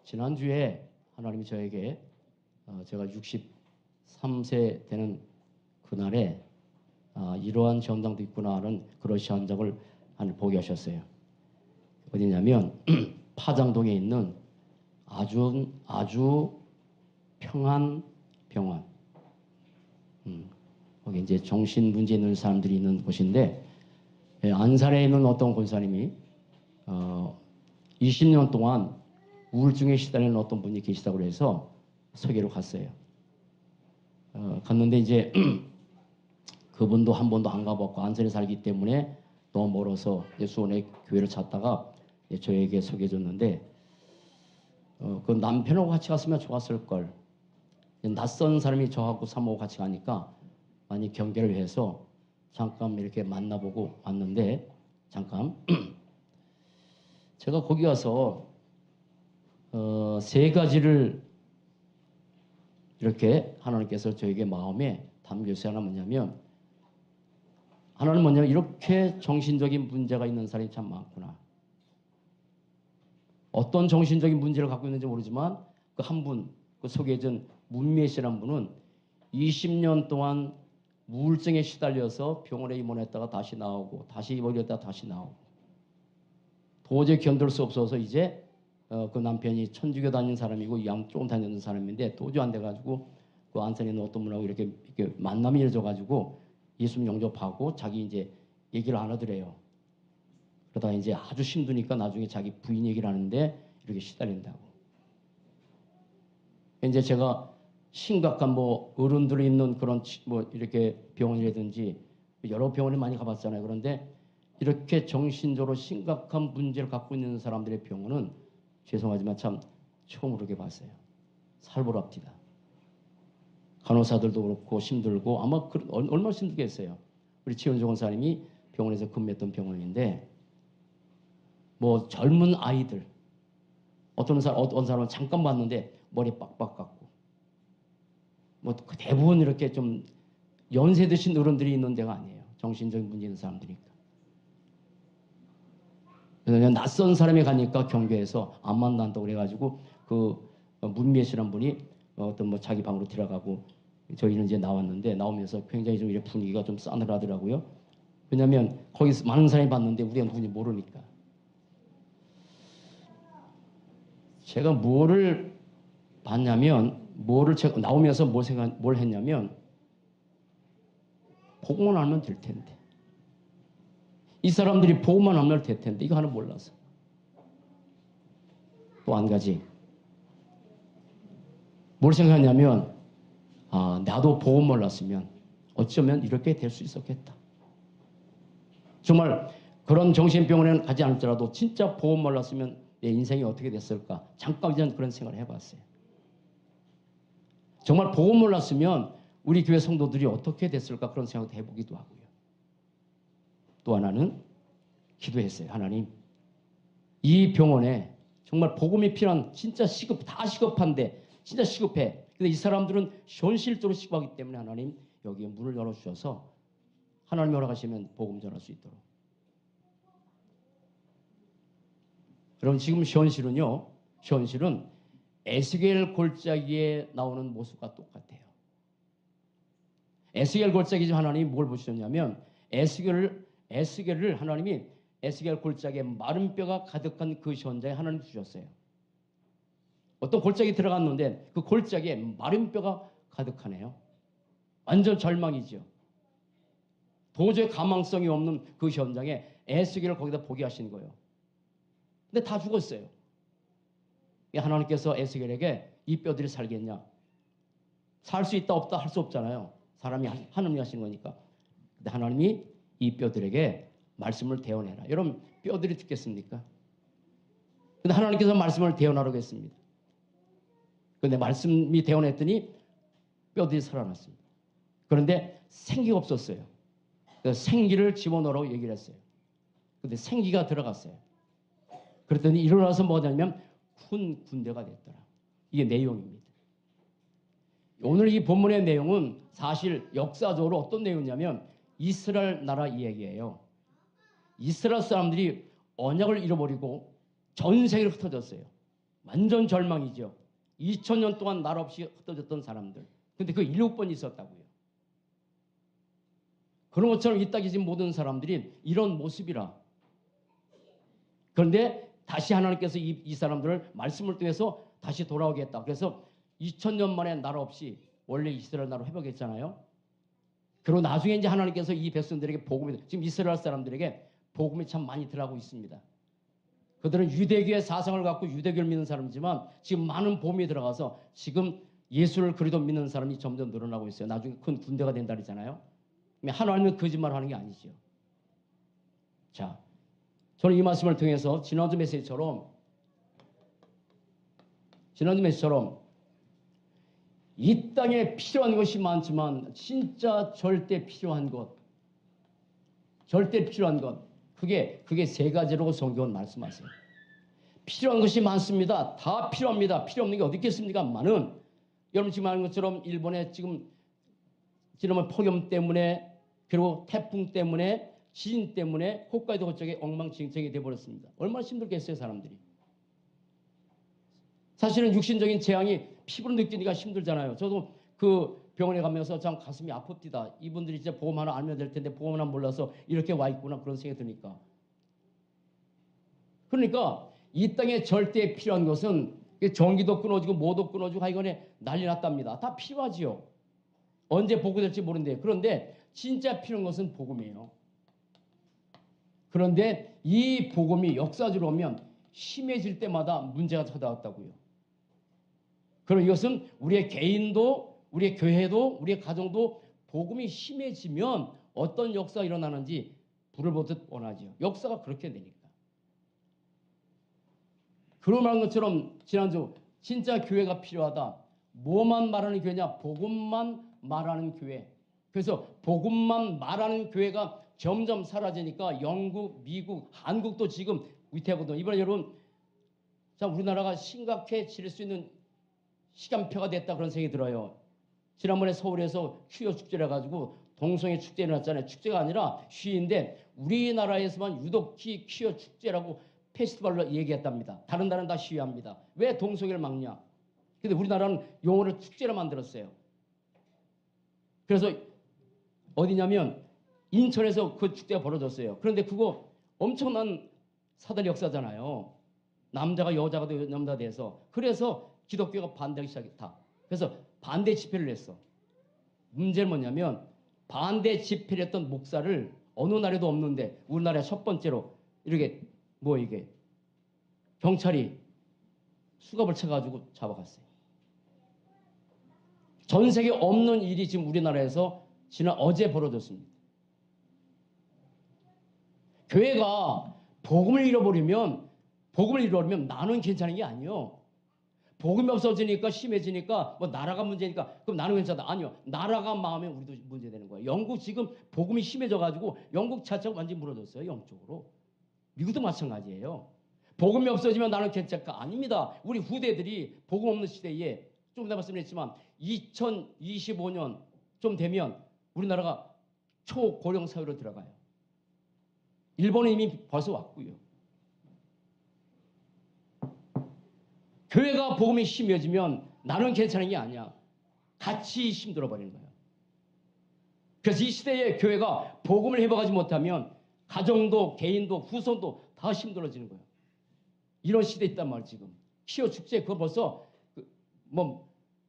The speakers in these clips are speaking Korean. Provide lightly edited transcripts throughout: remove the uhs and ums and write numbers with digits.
지난주에 하나님이 저에게 제가 63세 되는 그날에 이러한 현장도 있구나 하는 그런 현장을 보게 하셨어요. 어디냐면 파장동에 있는 아주 평안 병원. 거기 이제 정신 문제 있는 사람들이 있는 곳인데, 안산에 있는 어떤 권사님이 20년 동안 우울증에 시달리는 어떤 분이 계시다고 해서 소개로 갔어요. 갔는데 이제 그분도 한 번도 안 가봤고 안산에 살기 때문에 너무 멀어서 수원의 교회를 찾다가 저에게 소개해줬는데, 그 남편하고 같이 갔으면 좋았을 걸. 낯선 사람이 저하고 사모하고 같이 가니까 많이 경계를 해서 잠깐 이렇게 만나보고 왔는데, 잠깐 제가 거기 가서 세 가지를 이렇게 하나님께서 저에게 마음에 담겨주세요. 하나는 뭐냐면 이렇게 정신적인 문제가 있는 사람이 참 많구나. 어떤 정신적인 문제를 갖고 있는지 모르지만 그 한 분, 그 소개해준 문미애 씨라는 분은 20년 동안 우울증에 시달려서 병원에 입원했다가 다시 나오고 다시 입원했다가 다시 나오고 도저히 견딜 수 없어서 이제 그 남편이 천주교 다니는 사람이고 양쪽 다니는 사람인데 도저히 안 돼가지고 그 안산에 있는 어떤 분하고 이렇게 만남이 이루어져가지고 예수님 영접하고 자기 이제 얘기를 안 하더래요. 그러다가 이제 아주 힘드니까 나중에 자기 부인 얘기를 하는데 이렇게 시달린다고. 이제 제가 심각한 뭐 어른들이 있는 그런 뭐 이렇게 병원이라든지 여러 병원에 많이 가봤잖아요. 그런데 이렇게 정신적으로 심각한 문제를 갖고 있는 사람들의 병원은 죄송하지만 참 처음 그렇게 봤어요. 살벌합니다. 간호사들도 그렇고 힘들고 아마 얼마나 힘들겠어요. 우리 지원조 권사님이 병원에서 근무했던 병원인데 뭐 젊은 아이들 어떤 사람은 잠깐 봤는데 머리 빡빡 깎고 뭐 대부분 이렇게 좀 연세 드신 어른들이 있는 데가 아니에요. 정신적인 문제 있는 사람들이니까. 그래서 낯선 사람이 가니까 경계해서 안 만난다고 그래가지고 그 문미애 씨란 분이 어떤 뭐 자기 방으로 들어가고 저희는 이제 나왔는데 나오면서 굉장히 좀 이렇게 분위기가 좀 싸늘하더라고요. 왜냐하면 거기서 많은 사람이 봤는데 우리가 누군지 모르니까. 제가 뭐를 봤냐면 제가 나오면서 뭘 했냐면 보고만 하면 될 텐데 이 사람들이 보고만 하면 될 텐데 이거 하나 몰라서. 또 한 가지 뭘 생각했냐면 나도 보고 몰랐으면 어쩌면 이렇게 될 수 있었겠다. 정말 그런 정신병원에는 가지 않더라도 진짜 보고 몰랐으면 내 인생이 어떻게 됐을까. 잠깐 전 그런 생각을 해봤어요. 정말 보고 몰랐으면 우리 교회 성도들이 어떻게 됐을까 그런 생각도 해보기도 하고요. 또 하나는 기도했어요. 하나님, 이 병원에 정말 복음이 필요한 진짜 다 시급한데 진짜 시급해. 근데 이 사람들은 현실적으로 시급하기 때문에 하나님 여기에 문을 열어주셔서 하나님이 허락하시면 복음 전할 수 있도록. 여러분 지금 현실은 에스겔 골짜기에 나오는 모습과 똑같아요. 에스겔 골짜기 중 하나님이 뭘 보셨냐면 에스겔을 하나님이 에스겔 골짜기에 마른 뼈가 가득한 그 현장에 하나님 주셨어요. 어떤 골짜기 들어갔는데 그 골짜기에 마른 뼈가 가득하네요. 완전 절망이죠. 도저히 가망성이 없는 그 현장에 에스겔을 거기다 보게 하신 거예요. 근데 다 죽었어요. 하나님께서 에스겔에게 이 뼈들이 살겠냐? 살 수 있다 없다 할 수 없잖아요. 사람이 하나님이 하시는 거니까. 근데 하나님이 이 뼈들에게 말씀을 대언해라. 여러분 뼈들이 듣겠습니까? 근데 하나님께서 말씀을 대언하라고 했습니다. 근데 말씀이 대언했더니 뼈들이 살아났습니다. 그런데 생기가 없었어요. 그래서 생기를 집어넣으라고 얘기를 했어요. 근데 생기가 들어갔어요. 그랬더니 일어나서 뭐냐면 큰 군대가 됐더라. 이게 내용입니다. 오늘 이 본문의 내용은 사실 역사적으로 어떤 내용이냐면 이스라엘 나라 이야기예요. 이스라엘 사람들이 언약을 잃어버리고 전 세계로 흩어졌어요. 완전 절망이죠. 2000년 동안 날 없이 흩어졌던 사람들. 근데 그 7번 있었다고요. 그런 것처럼 이 땅에 계신 모든 사람들이 이런 모습이라. 그런데 다시 하나님께서 이 사람들을 말씀을 통해서 다시 돌아오게 했다. 그래서 2000년 만에 나라 없이 원래 이스라엘 나라로 회복했잖아요. 그리고 나중에 이제 하나님께서 이 백성들에게 복음이, 지금 이스라엘 사람들에게 복음이 참 많이 들어가고 있습니다. 그들은 유대교의 사상을 갖고 유대교를 믿는 사람이지만 지금 많은 복음이 들어가서 지금 예수를 그리도 믿는 사람이 점점 늘어나고 있어요. 나중에 큰 군대가 된다 그러잖아요. 하나님은 거짓말 하는 게 아니죠. 자, 저는 이 말씀을 통해서 지난주 메시지처럼 이 땅에 필요한 것이 많지만 진짜 절대 필요한 것, 그게 세 가지라고 성경은 말씀하세요. 필요한 것이 많습니다. 다 필요합니다. 필요 없는 게 어디 있겠습니까? 많은. 여러분 지금 아는 것처럼 일본에 지금 폭염 때문에 그리고 태풍 때문에 지진 때문에 홋카이도 그쪽에 엉망진창이 돼버렸습니다. 얼마나 힘들겠어요, 사람들이. 사실은 육신적인 재앙이 피부로 느끼니까 힘들잖아요. 저도 그 병원에 가면서 참 가슴이 아픕니다. 이분들이 진짜 보험 하나 알면 될 텐데 보험 하나 몰라서 이렇게 와 있구나 그런 생각이 드니까. 그러니까 이 땅에 절대 필요한 것은 전기도 끊어지고 뭐도 끊어지고 하여간에 난리 났답니다. 다 필요하지요. 언제 복구될지 모르는데. 그런데 진짜 필요한 것은 복음이에요. 그런데 이 복음이 역사적으로 오면 심해질 때마다 문제가 찾아왔다고요. 그럼 이것은 우리의 개인도, 우리의 교회도, 우리의 가정도 복음이 심해지면 어떤 역사가 일어나는지 불을 보듯 원하죠. 역사가 그렇게 되니까. 그런 말한 것처럼 지난주 진짜 교회가 필요하다. 뭐만 말하는 교회냐? 복음만 말하는 교회. 그래서 복음만 말하는 교회가 점점 사라지니까 영국, 미국, 한국도 지금 위태하거든요. 이번에 여러분, 자, 우리나라가 심각해질 수 있는 시간표가 됐다 그런 생각이 들어요. 지난번에 서울에서 퀴어 축제를 해가지고 동성애 축제를 해놨잖아요. 축제가 아니라 시인데 우리나라에서만 유독 퀴어 축제라고 페스티벌로 얘기했답니다. 다른 나라는 다 시위합니다. 왜 동성애를 막냐? 근데 우리나라는 용어를 축제로 만들었어요. 그래서 어디냐면 인천에서 그 축제가 벌어졌어요. 그런데 그거 엄청난 사달 역사잖아요. 남자가 여자가 되고 남자가 돼서. 그래서 기독교가 반대하기 시작했다. 그래서 반대 집회를 했어. 문제는 뭐냐면 반대 집회를 했던 목사를 어느 나라에도 없는데 우리나라에 첫 번째로 이렇게 이게 경찰이 수갑을 쳐가지고 잡아갔어요. 전 세계 없는 일이 지금 우리나라에서 지난 어제 벌어졌습니다. 교회가 복음을 잃어버리면 나는 괜찮은 게 아니에요. 복음이 없어지니까 심해지니까 나라가 문제니까 그럼 나는 괜찮다. 아니요. 나라가 망하면 우리도 문제되는 거예요. 영국 지금 복음이 심해져가지고 영국 자체가 완전히 무너졌어요. 영적으로. 미국도 마찬가지예요. 복음이 없어지면 나는 괜찮을까? 아닙니다. 우리 후대들이 복음 없는 시대에 좀 전에 말씀드렸지만 2025년 좀 되면 우리나라가 초고령 사회로 들어가요. 일본은 이미 벌써 왔고요. 교회가 복음이 심해지면 나는 괜찮은 게 아니야. 같이 힘들어 버리는 거예요. 그래서 이 시대에 교회가 복음을 회복하지 못하면 가정도 개인도 후손도 다 힘들어지는 거예요. 이런 시대에 있단 말이에요. 지금 퀴어 축제 그거 벌써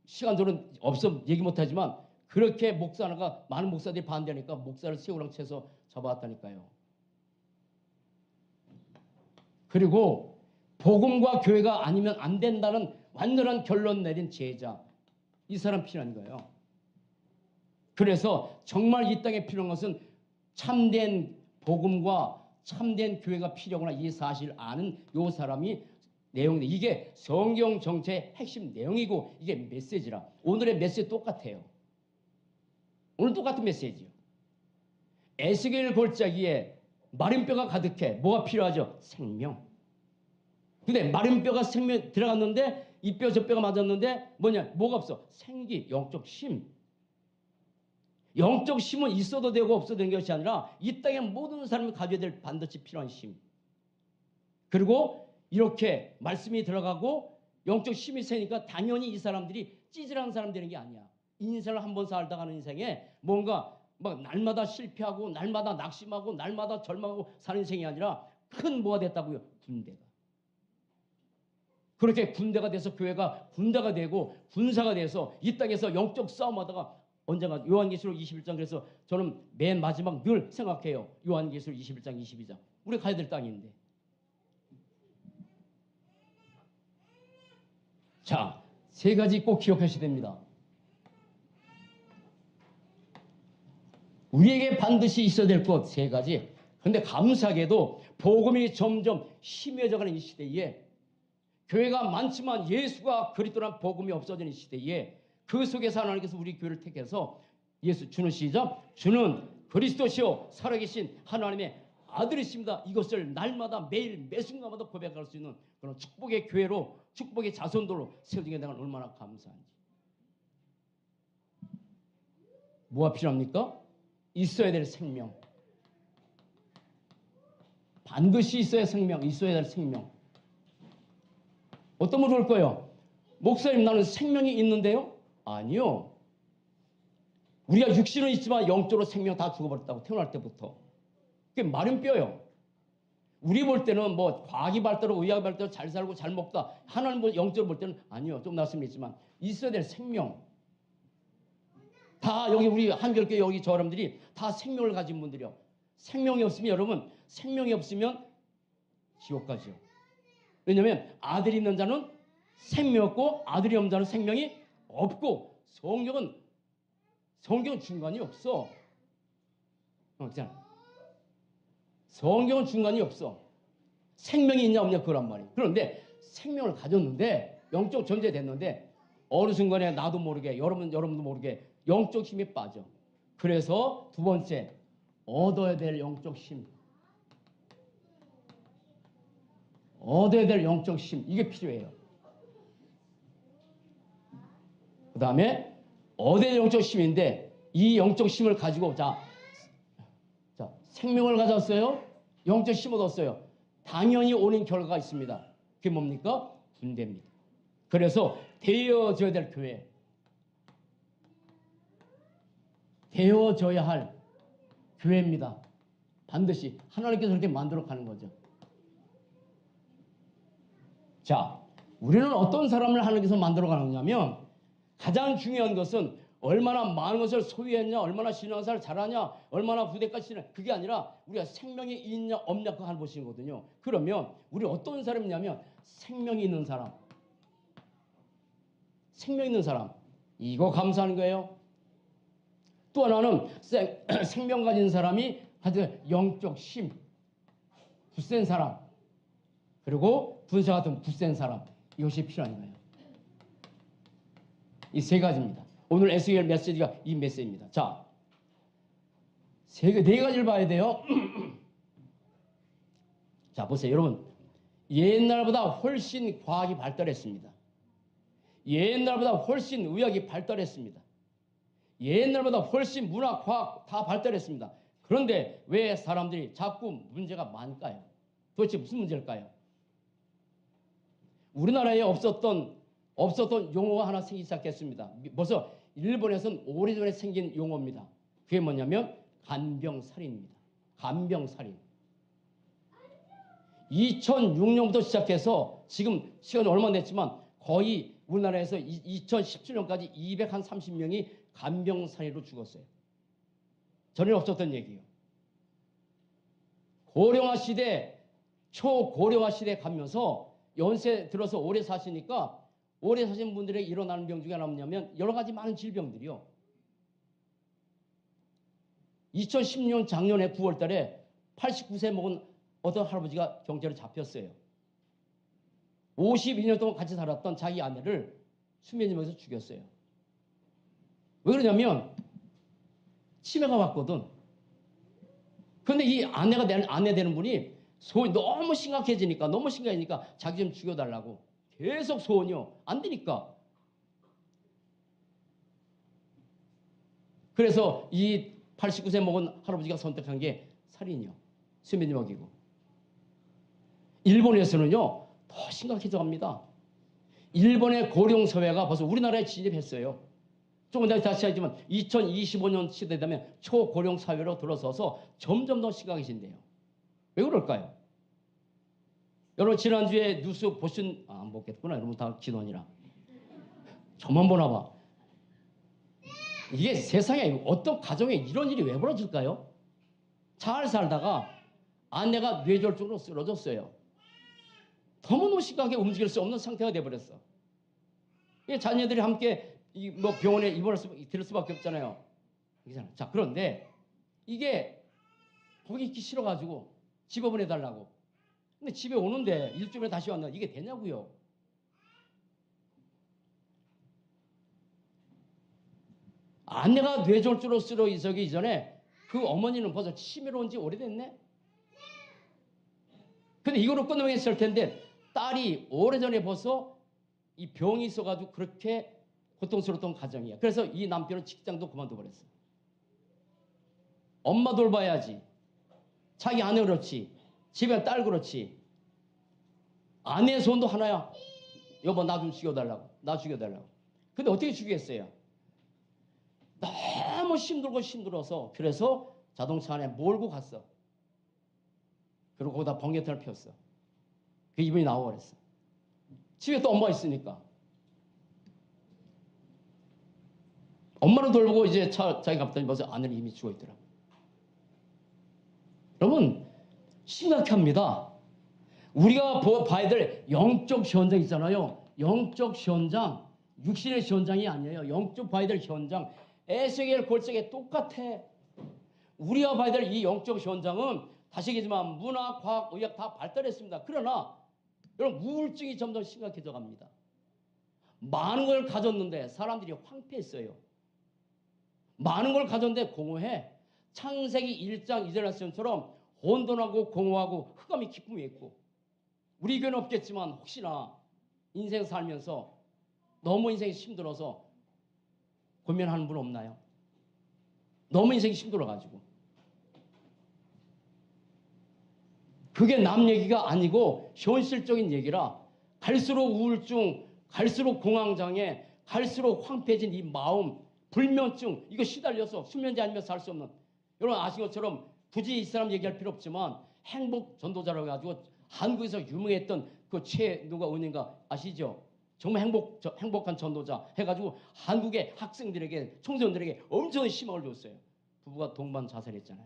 시간적으로는 없어 얘기 못하지만 그렇게 목사가 많은 목사들이 반대하니까 목사를 새우랑 채서 잡아왔다니까요. 그리고 복음과 교회가 아니면 안 된다는 완전한 결론 내린 제자, 이 사람 필요한 거예요. 그래서 정말 이 땅에 필요한 것은 참된 복음과 참된 교회가 필요하구나 이 사실을 아는 요 사람이 내용인데 이게 성경 정체의 핵심 내용이고 이게 메시지라. 오늘의 메시지 똑같아요. 오늘 똑같은 메시지요. 에스겔 골짜기에 마른 뼈가 가득해. 뭐가 필요하죠? 생명. 근데 마른 뼈가 생명 들어갔는데 이 뼈 저 뼈가 맞았는데 뭐가 없어? 생기, 영적 심. 영적 심은 있어도 되고 없어도 되는 것이 아니라 이 땅의 모든 사람이 가져야 될 반드시 필요한 심. 그리고 이렇게 말씀이 들어가고 영적 힘이 세니까 당연히 이 사람들이 찌질한 사람 되는 게 아니야. 인생을 한 번 살다 가는 인생에 뭔가 막 날마다 실패하고 날마다 낙심하고 날마다 절망하고 사는 인생이 아니라 큰 뭐가 됐다고요? 군대가. 그렇게 군대가 돼서 교회가 군대가 되고 군사가 돼서 이 땅에서 영적 싸움하다가 언젠가 요한계시록 21장 그래서 저는 맨 마지막 늘 생각해요. 요한계시록 21장 22장. 우리가 가야 될 땅인데. 자, 세 가지 꼭 기억하셔야 됩니다. 우리에게 반드시 있어야 될 것 세 가지. 그런데 감사하게도 복음이 점점 심해져가는 이 시대에 교회가 많지만 예수가 그리스도란 복음이 없어지는 시대에 그 속에서 하나님께서 우리 교회를 택해서 예수 주는 시작 주는 그리스도시요 살아계신 하나님의 아들이십니다. 이것을 날마다 매일 매 순간마다 고백할 수 있는 그런 축복의 교회로 축복의 자손들로 세워지게 되는 얼마나 감사한지. 뭐가 필요합니까? 있어야 될 생명. 반드시 있어야 생명, 있어야 될 생명. 어떤 분 좋을 거예요? 목사님 나는 생명이 있는데요? 아니요. 우리가 육신은 있지만 영적으로 생명 다 죽어버렸다고 태어날 때부터. 그게 마른 뼈예요. 우리 볼 때는 뭐 과학이 발달하고 의학이 발달하고 잘 살고 잘 먹다. 하나님 뭐 영적으로 볼 때는 아니요. 좀 말씀했지만 있어야 될 생명. 다 여기 우리 한결교회 여기 저 여러분들이 다 생명을 가진 분들이요. 생명이 없으면 여러분 생명이 없으면 지옥 가죠. 왜냐하면 아들이 있는 자는 생명이 없고 아들이 없는 자는 생명이 없고 성경은 중간이 없어. 그렇잖아. 성경은 중간이 없어. 생명이 있냐 없냐 그란 말이에요. 그런데 생명을 가졌는데 영적 존재됐는데 어느 순간에 나도 모르게 여러분도 모르게 영적 힘이 빠져. 그래서 두 번째 얻어야 될 영적 힘. 얻어야 될 영적 힘. 이게 필요해요. 그 다음에 얻어야 될 영적 힘인데 이 영적 힘을 가지고 자 생명을 가졌어요. 영적 힘을 얻었어요. 당연히 오는 결과가 있습니다. 그게 뭡니까? 군대입니다. 그래서 되어져야 될 교회. 되어져야 할 교회입니다. 반드시 하나님께서 그렇게 만들어 가는 거죠. 자, 우리는 어떤 사람을 하나님께서 만들어 가느냐면 가장 중요한 것은 얼마나 많은 것을 소유했냐, 얼마나 신앙생활을 잘하냐, 얼마나 부대까지 신앙 그게 아니라 우리가 생명이 있냐 없냐 그거 하는 것이거든요. 그러면 우리 어떤 사람이냐면 생명이 있는 사람. 생명 있는 사람. 이거 감사하는 거예요. 또 하나는 생명 가진 사람이 아주 영적 힘, 굳센 사람, 그리고 군사 같은 굳센 사람. 이것이 필요한 거예요. 이 세 가지입니다. 오늘 에스겔 메시지가 이 메시지입니다. 자, 네 가지를 봐야 돼요. 자, 보세요. 여러분, 옛날보다 훨씬 과학이 발달했습니다. 옛날보다 훨씬 의학이 발달했습니다. 옛날보다 훨씬 문화, 과학 다 발달했습니다. 그런데 왜 사람들이 자꾸 문제가 많을까요? 도대체 무슨 문제일까요? 우리나라에 없었던 용어가 하나 생기기 시작했습니다. 벌써 일본에서는 오래전에 생긴 용어입니다. 그게 뭐냐면 간병살인입니다. 간병살인. 2006년부터 시작해서 지금 시간이 얼마 됐지만 거의 우리나라에서 2017년까지 230명이 간병살인으로 죽었어요. 전혀 없었던 얘기예요. 고령화 시대, 초고령화 시대에 가면서 연세 들어서 오래 사시니까 오래 사신 분들에게 일어나는 병 중에 하나 뭐냐면 여러 가지 많은 질병들이요. 2016년 작년에 9월 달에 89세 먹은 어떤 할아버지가 경찰에 잡혔어요. 52년 동안 같이 살았던 자기 아내를 수면지방에서 죽였어요. 왜 그러냐면 치매가 왔거든. 그런데 이 아내 되는 분이 소원이 너무 심각해지니까 자기 좀 죽여달라고 계속 소원이요. 안 되니까. 그래서 이 89세 먹은 할아버지가 선택한 게 살인이요. 수면제 먹이고. 일본에서는요. 더 심각해져 갑니다. 일본의 고령사회가 벌써 우리나라에 진입했어요. 조금 전에 다시 하지만 2025년 시대 되면 초고령사회로 들어서서 점점 더 심각해진대요. 왜 그럴까요? 여러분 지난주에 뉴스 안 보겠구나. 여러분 다 기도하니라. 저만 보나 봐. 이게 세상에 어떤 가정에 이런 일이 왜 벌어질까요? 잘 살다가 아내가 뇌졸중으로 쓰러졌어요. 너무너무 심각하게 움직일 수 없는 상태가 돼버렸어. 자녀들이 함께 병원에 입원할 들 수밖에 없잖아요. 자, 그런데 이게 거기 있기 싫어가지고 집에 보내달라고. 근데 집에 오는데 일주일에 다시 왔나 이게 되냐고요. 아내가 뇌졸중으로 쓰러지기 이전에 그 어머니는 벌써 치매로 온 지 오래됐네. 근데 이거로 끝나겠을 텐데 딸이 오래전에 벌써 이 병이 있어가지고 그렇게 고통스러웠던 가정이야. 그래서 이 남편은 직장도 그만둬 버렸어. 엄마 돌봐야지. 자기 아내 그렇지. 집에 딸 그렇지. 아내의 손도 하나야. 여보 나 좀 죽여달라고. 나 죽여달라고. 근데 어떻게 죽이겠어요? 너무 힘들어서 그래서 자동차 안에 몰고 갔어. 그리고 거기다 번개탄을 피웠어. 그 이분이 나와버렸어. 집에 또 엄마가 있으니까. 엄마를 돌보고 이제 자기 갔더니 벌써 아내는 이미 죽어있더라고. 여러분 심각합니다. 우리가 봐야 될 영적 현장 있잖아요. 영적 현장, 육신의 현장이 아니에요. 영적 봐야 될 현장. 에스겔 골짜기에 똑같아. 우리가 봐야 될 이 영적 현장은 다시 얘기지만 문화, 과학, 의학 다 발달했습니다. 그러나 여러분 우울증이 점점 심각해져 갑니다. 많은 걸 가졌는데 사람들이 황폐했어요. 많은 걸 가졌는데 공허해. 창세기 1장 2절 말씀처럼 혼돈하고 공허하고 흑암이 기쁨이 있고 우리 교회는 없겠지만 혹시나 인생 살면서 너무 인생이 힘들어서 고민하는 분 없나요? 너무 인생이 힘들어가지고 그게 남 얘기가 아니고 현실적인 얘기라 갈수록 우울증, 갈수록 공황장애, 갈수록 황폐해진 이 마음, 불면증 이거 시달려서 수면제 아니면 살 수 없는 여러분 아신 것처럼 굳이 이 사람 얘기할 필요 없지만 행복 전도자라고 해가지고 한국에서 유명했던 그 누가 은인가 아시죠? 정말 행복한 전도자 해가지고 한국의 학생들에게 청소년들에게 엄청 희망을 줬어요. 부부가 동반 자살했잖아요.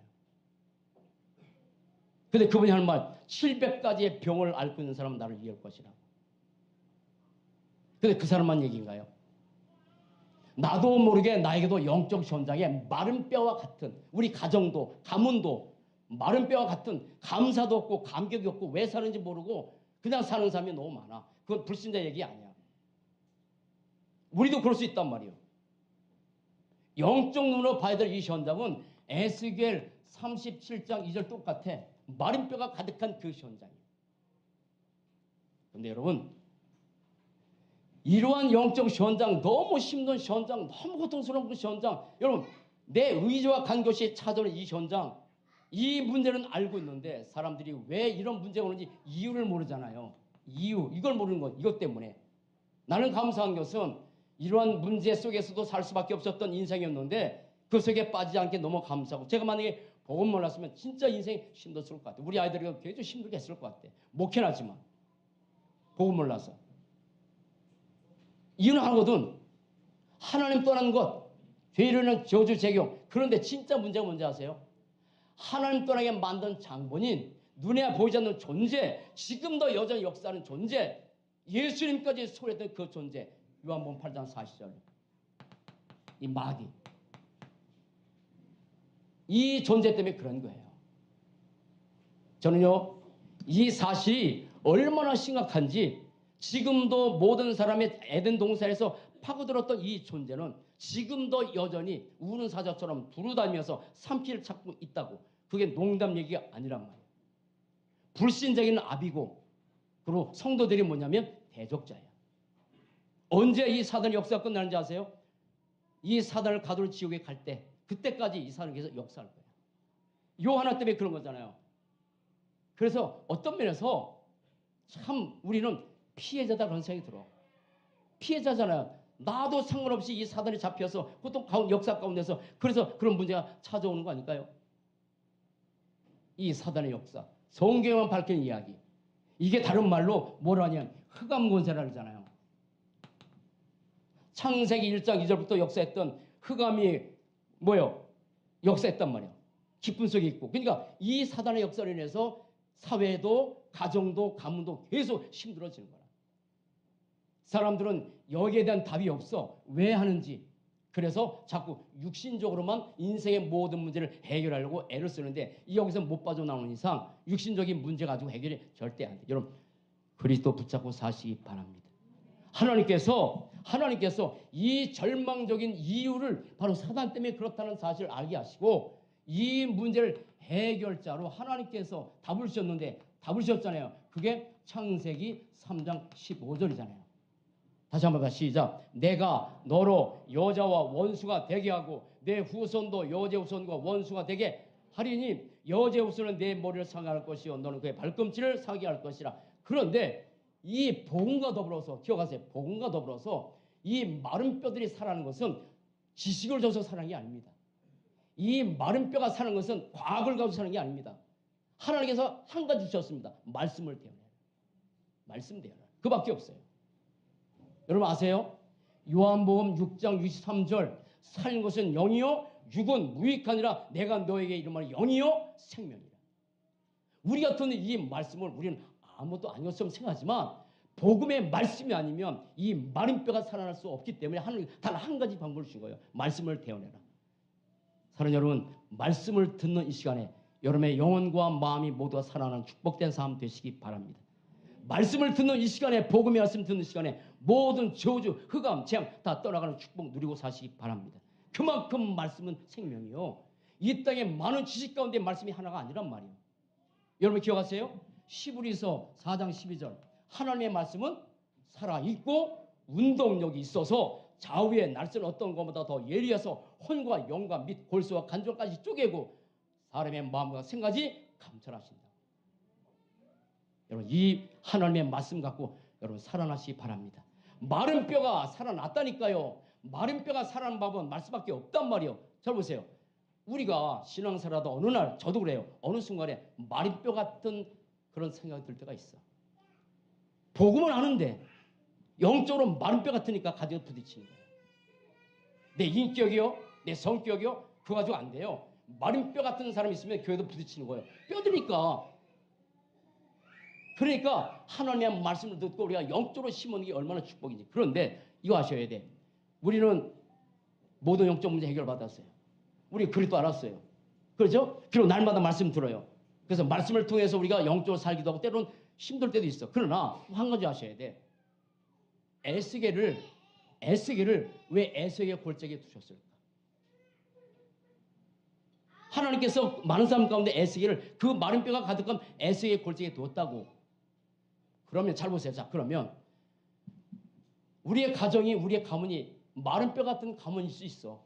근데 그분이 하는 말 700가지의 병을 앓고 있는 사람은 나를 이해할 것이라. 근데 그 사람만 얘기인가요? 나도 모르게 나에게도 영적 현장에 마른 뼈와 같은 우리 가정도 가문도 마른 뼈와 같은 감사도 없고 감격이 없고 왜 사는지 모르고 그냥 사는 사람이 너무 많아. 그건 불신자 얘기 아니야. 우리도 그럴 수 있단 말이에요. 영적 눈으로 봐야 될 이 현장은 에스겔 37장 2절 똑같아. 마른 뼈가 가득한 그 현장이에요. 그런데 여러분 이러한 영적 현장, 너무 힘든 현장, 너무 고통스러운 그 현장, 여러분 내 의지와 간것이 찾아오는 이 현장, 이 문제는 알고 있는데 사람들이 왜 이런 문제가 오는지 이유를 모르잖아요. 이걸 모르는 것, 이것 때문에. 나는 감사한 것은 이러한 문제 속에서도 살 수밖에 없었던 인생이었는데 그 속에 빠지지 않게 너무 감사하고 제가 만약에 복음 몰랐으면 진짜 인생이 힘들었을 것 같아요. 우리 아이들이 굉장히 힘들게 했을 것 같아요. 목회나지만 복음 몰라서. 이유는 하거든. 하나님 떠난 것, 죄인은 저주 제경. 그런데 진짜 문제가 뭔지 아세요? 하나님 떠나게 만든 장본인, 눈에 보이지 않는 존재, 지금도 여전히 역사하는 존재, 예수님까지 소개했던 그 존재. 요한복음 8장 40절. 이 마귀. 이 존재 때문에 그런 거예요. 저는요, 이 사실이 얼마나 심각한지 지금도 모든 사람의 에덴 동산에서 파고들었던 이 존재는 지금도 여전히 우는 사자처럼 두루다니면서 삼키를 찾고 있다고. 그게 농담 얘기가 아니란 말이에요. 불신자에게는 압이고 그리고 성도들이 뭐냐면 대적자예요. 언제 이 사단의 역사가 끝나는지 아세요? 이 사단을 가두는 지옥에 갈 때 그때까지 이 사단은 계속 역사할 거예요. 요 하나 때문에 그런 거잖아요. 그래서 어떤 면에서 참 우리는 피해자다 그런 생각이 들어. 피해자잖아요. 나도 상관없이 이 사단에 잡혀서 보통 역사 가운데서 그래서 그런 문제가 찾아오는 거 아닐까요? 이 사단의 역사, 성경에만 밝힌 이야기. 이게 다른 말로 뭐라 하냐면 흑암 권세라 그러잖아요. 창세기 1장 2절부터 역사했던 흑암이 뭐요? 역사했단 말이에요. 깊은 속에 있고. 그러니까 이 사단의 역사로 인해서 사회도 가정도 가문도 계속 힘들어지는 거야. 사람들은 여기에 대한 답이 없어. 왜 하는지. 그래서 자꾸 육신적으로만 인생의 모든 문제를 해결하려고 애를 쓰는데 여기서 못 빠져나오는 이상 육신적인 문제 가지고 해결이 절대 안 돼. 여러분 그리스도 붙잡고 사시기 바랍니다. 하나님께서 이 절망적인 이유를 바로 사단 때문에 그렇다는 사실을 알게 하시고 이 문제를 해결자로 하나님께서 답을 주셨는데 답을 주셨잖아요. 그게 창세기 3장 15절이잖아요. 다시 한번 봐. 시작. 내가 너로 여자와 원수가 되게 하고 내 후손도 여자 후손과 원수가 되게 하리니 여자 후손은 내 머리를 상할 것이요 너는 그의 발꿈치를 상하게 할 것이라. 그런데 이 복음과 더불어서 기억하세요. 복음과 더불어서 이 마른 뼈들이 살아나는 것은 지식을 줘서 살아나는 게 아닙니다. 이 마른 뼈가 사는 것은 과학을 가지고 사는 게 아닙니다. 하나님께서 한 가지 주셨습니다. 말씀을 대하라. 말씀 대하라. 그밖에 없어요. 여러분 아세요? 요한복음 6장 63절 살린 것은 영이요 육은 무익하니라 내가 너에게 이름하여 영이요 생명이라. 우리 같은 이 말씀을 우리는 아무것도 아닌 것처럼 생각하지만 복음의 말씀이 아니면 이 마른 뼈가 살아날 수 없기 때문에 하나님 단 한 가지 방법을 주신 거예요. 말씀을 대언해라. 사랑하는 여러분 말씀을 듣는 이 시간에 여러분의 영혼과 마음이 모두가 살아나는 축복된 삶 되시기 바랍니다. 말씀을 듣는 이 시간에 복음의 말씀 듣는 시간에 모든 저주, 흑암, 재앙 다 떠나가는 축복 누리고 사시기 바랍니다. 그만큼 말씀은 생명이요. 이 땅에 많은 지식 가운데 말씀이 하나가 아니란 말이에요. 여러분 기억하세요? 히브리서 4장 12절 하나님의 말씀은 살아있고 운동력이 있어서 좌우의 날선 어떤 것보다 더 예리해서 혼과 영과 및 골수와 간절까지 쪼개고 사람의 마음과 생각이 감찰하신다. 여러분 이 하나님의 말씀 갖고 여러분 살아나시기 바랍니다. 마른 뼈가 살아났다니까요. 마른 뼈가 살아난 법은 말씀밖에 없단 말이에요. 잘 보세요. 우리가 신앙생활하다 어느 날 저도 그래요. 어느 순간에 마른 뼈 같은 그런 생각이 들 때가 있어. 복음은 아는데 영적으로 마른 뼈 같으니까 가지고 부딪히는 거예요. 내 인격이요, 내 성격이요, 그거 가지고 안 돼요. 마른 뼈 같은 사람이 있으면 교회도 부딪히는 거예요. 뼈들이니까. 그러니까 하나님의 말씀을 듣고 우리가 영적으로 심는 게 얼마나 축복인지. 그런데 이거 아셔야 돼. 우리는 모든 영적 문제 해결받았어요. 우리 그리스도 알았어요. 그렇죠? 그리고 날마다 말씀 들어요. 그래서 말씀을 통해서 우리가 영적으로 살기도 하고 때로는 힘들 때도 있어. 그러나 한 가지 아셔야 돼. 에스겔을 왜 에스겔의 골짜기에 두셨을까? 하나님께서 많은 사람 가운데 에스겔을 그 마른 뼈가 가득한 에스겔의 골짜기에 두었다고. 그러면 잘 보세요. 자, 그러면 우리의 가정이 우리의 가문이 마른 뼈 같은 가문일 수 있어.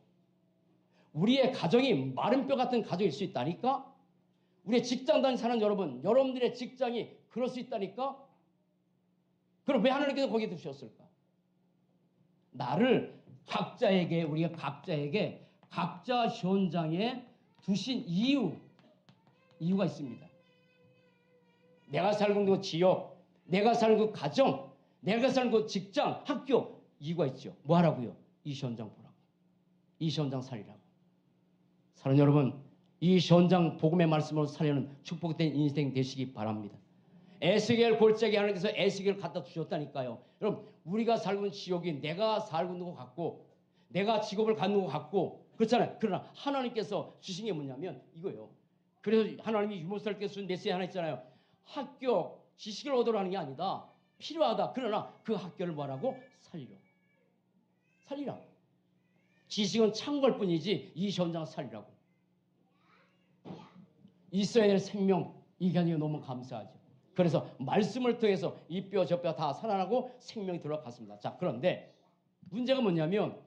우리의 가정이 마른 뼈 같은 가정일 수 있다니까? 우리의 직장 다니는 사는 여러분, 여러분들의 직장이 그럴 수 있다니까? 그럼 왜 하나님께서 거기에 두셨을까? 나를 각자에게, 우리가 각자에게 각자 현장에 두신 이유가 있습니다. 내가 살고 있는 그 지역, 내가 살고 있는 그 가정, 내가 살고 있는 그 직장, 학교, 이유가 있죠. 뭐 하라고요? 이 현장 보라고. 이 현장 살리라고. 사랑하는 여러분, 이 현장 복음의 말씀으로 살려는 축복된 인생 되시기 바랍니다. 에스겔 골짜기 하나님께서 에스겔을 갖다 주셨다니까요. 여러분, 우리가 살고 있는 지역이 내가 살고 있는 것 같고 내가 직업을 갖는 것 같고 그렇잖아요. 그러나 하나님께서 주신 게 뭐냐면 이거예요. 그래서 하나님이 유모살께서 준 메시지 하나 있잖아요. 학교, 지식을 얻으라는 게 아니다. 필요하다. 그러나 그 학교를 뭐라고? 살리라. 지식은 참걸 뿐이지 이 현장 살리라고. 있어야 될 생명, 이게 아니고 너무 감사하죠. 그래서 말씀을 통해서 이 뼈 저 뼈 다 살아나고 생명이 들어갔습니다. 자, 그런데 문제가 뭐냐면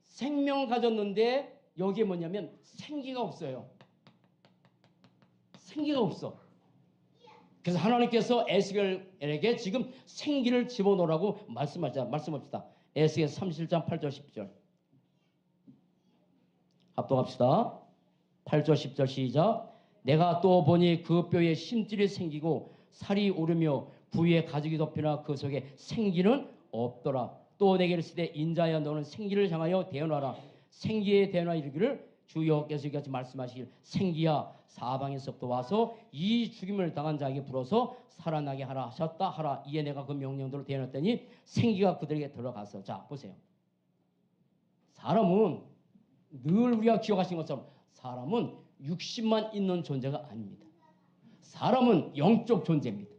생명을 가졌는데 여기에 뭐냐면 생기가 없어요. 생기가 없어. 그래서 하나님께서 에스겔에게 지금 생기를 집어넣으라고 말씀합시다. 에스겔 37장 8절 10절 합독합시다. 8절 10절 시작. 내가 또 보니 그 뼈에 심줄이 생기고 살이 오르며 부위에 가죽이 덮이나 그 속에 생기는 없더라. 또 내게 이르시되 인자야 너는 생기를 향하여 대언하라. 생기에 대언하 이르기를 주 여호와께서 이같이 말씀하시길 생기야 사방에서부터 와서 이 죽임을 당한 자에게 불어서 살아나게 하라 하셨다 하라. 이에 내가 그 명령대로 대언했더니 생기가 그들에게 들어가서. 자 보세요. 사람은 늘 우리가 기억하신 것처럼 사람은 육신만 있는 존재가 아닙니다. 사람은 영적 존재입니다.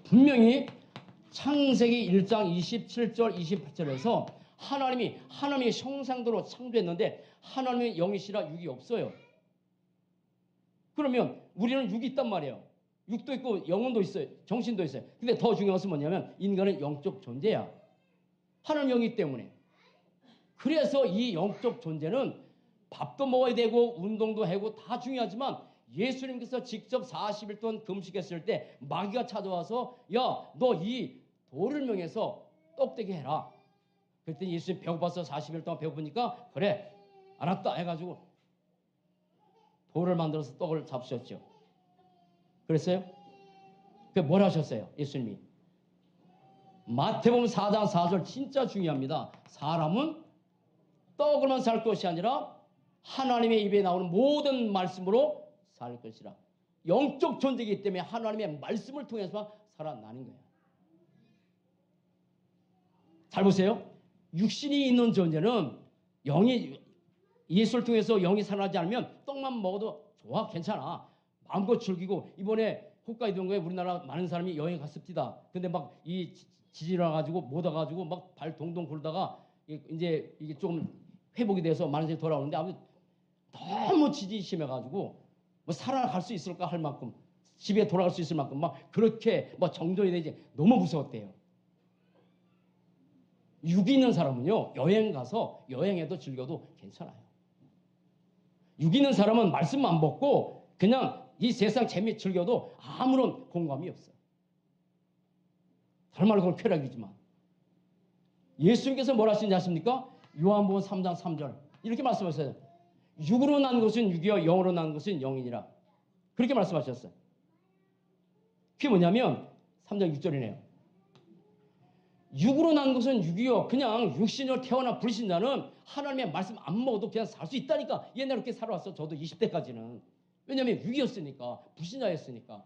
분명히 창세기 1장 27절 28절에서 하나님이 하나님의 형상대로 창조했는데 하나님의 영이시라 육이 없어요. 그러면 우리는 육이 있단 말이에요. 육도 있고 영혼도 있어요. 정신도 있어요. 근데 더 중요한 것은 뭐냐면 인간은 영적 존재야. 하나님 영이기 때문에. 그래서 이 영적 존재는 밥도 먹어야 되고 운동도 하고 다 중요하지만 예수님께서 직접 40일 동안 금식했을 때 마귀가 찾아와서 야, 너 이 돌을 명해서 떡되게 해라. 그랬더니 예수님 배고파서 40일 동안 배고프니까 그래 알았다 해가지고 돌을 만들어서 떡을 잡수셨죠. 그랬어요? 그 뭘 하셨어요? 예수님이 마태복음 4장 4절 진짜 중요합니다. 사람은 떡으로만 살 것이 아니라 하나님의 입에 나오는 모든 말씀으로 살 것이라. 영적 존재이기 때문에 하나님의 말씀을 통해서 살아나는 거예요. 잘 보세요. 육신이 있는 존재는 영이 예수를 통해서 영이 살아나지 않으면 떡만 먹어도 좋아 괜찮아 마음껏 즐기고. 이번에 홋카이도에 우리나라 많은 사람이 여행 갔습니다. 근데 막 이 지진이 나가지고 못 와가지고 막 발 동동 굴다가 이제 이게 좀 회복이 돼서 많은 사람이 돌아오는데 아무튼 너무 지진이 심해가지고 뭐 살아갈 수 있을까 할 만큼 집에 돌아갈 수 있을 만큼 막 그렇게 막 정전이 되지 너무 무서웠대요. 육이 있는 사람은요 여행 가서 여행해도 즐겨도 괜찮아요. 육 있는 사람은 말씀만 먹고 그냥 이 세상 재미 즐겨도 아무런 공감이 없어요. 다른 말로 그건 쾌락이지만 예수님께서 뭘 하시는지 아십니까? 요한복음 3장 3절 이렇게 말씀하셨어요. 육으로 난 것은 육이요 영으로 난 것은 영이니라. 그렇게 말씀하셨어요. 그게 뭐냐면 3장 6절이네요. 육으로 난 것은 육이요 그냥 육신으로 태어난 불신자는 하나님의 말씀 안 먹어도 그냥 살 수 있다니까. 옛날에 그렇게 살아왔어. 저도 20대까지는. 왜냐하면 육이었으니까 불신자였으니까.